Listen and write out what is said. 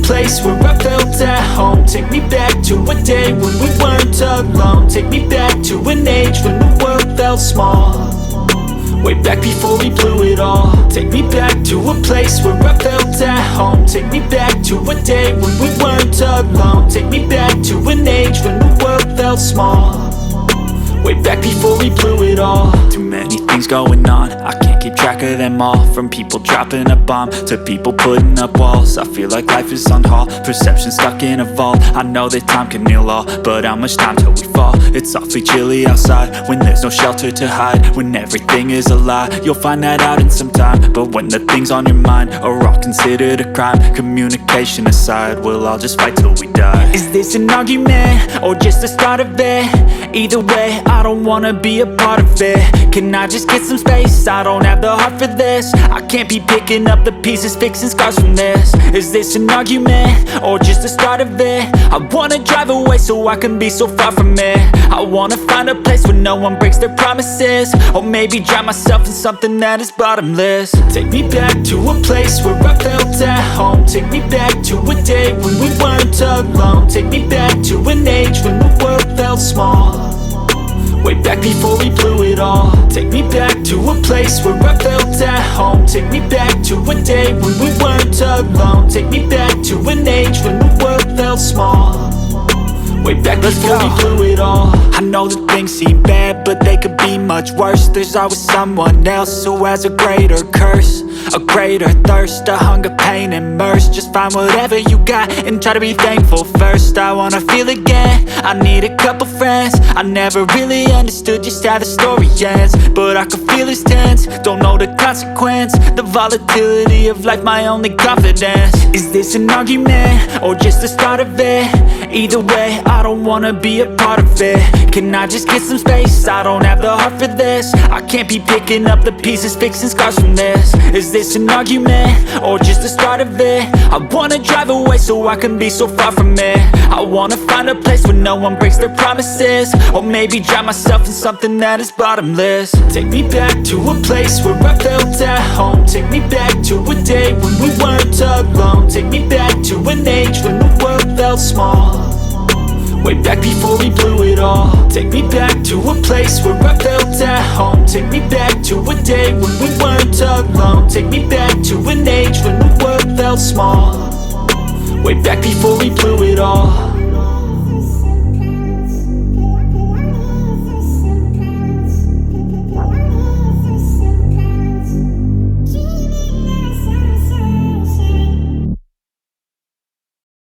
place where I felt at home. Take me back to a day when we weren't alone. Take me back to an age when the world felt small. Way back before we blew it all. Take me back to a place where I felt at home. Take me back to a day when we weren't alone. Take me back to an age when the world felt small. Way back before we blew it all. Too many things going on, I can't keep track of them all. From people dropping a bomb to people putting up walls. I feel like life is on hold, perception stuck in a vault. I know that time can heal all, but how much time till we fall? It's awfully chilly outside when there's no shelter to hide. When everything is a lie, you'll find that out in some time. But when the things on your mind are all considered a crime, communication aside, we'll all just fight till we die. Is this an argument or just the start of it? Either way, I don't wanna be a part of it. Can I just get some space? I don't have the heart for this. I can't be picking up the pieces, fixing scars from this. Is this an argument or just the start of it? I wanna drive away so I can be so far from it. I wanna find a place where no one breaks their promises. Or maybe drown myself in something that is bottomless. Take me back to a place where I felt at home. Take me back to a day when we weren't alone. Take me back to an age when the world felt small. Way back before we blew it all. Take me back to a place where I felt at home. Take me back to a day when we weren't alone. Take me back to an age when the world felt small. Way back before we blew it all. I know that things seem bad, but they could be much worse. There's always someone else who has a greater curse, a greater thirst, a hunger, pain, and mercy. Just find whatever you got and try to be thankful first. I wanna feel again, I need a couple friends. I never really understood just how the story ends, but I can feel it's tense, don't know the consequence. The volatility of life, my only confidence. Is this an argument or just the start of it? Either way, I don't wanna be a part of it. Can I just get some space? I don't have the heart for this. I can't be picking up the pieces, fixing scars from this. Is this an argument or just the start of it? I wanna drive away so I can be so far from it. I wanna find a place where no one breaks their promises. Or maybe drown myself in something that is bottomless. Take me back to a place where I felt at home. Take me back to a day when we weren't alone. Take me back to an age when the world felt small. Way back before we blew it all. Take me back to a place where I felt at home. Take me back to a day when we weren't alone. Take me back to an age when the world felt small. Way back before we blew it all.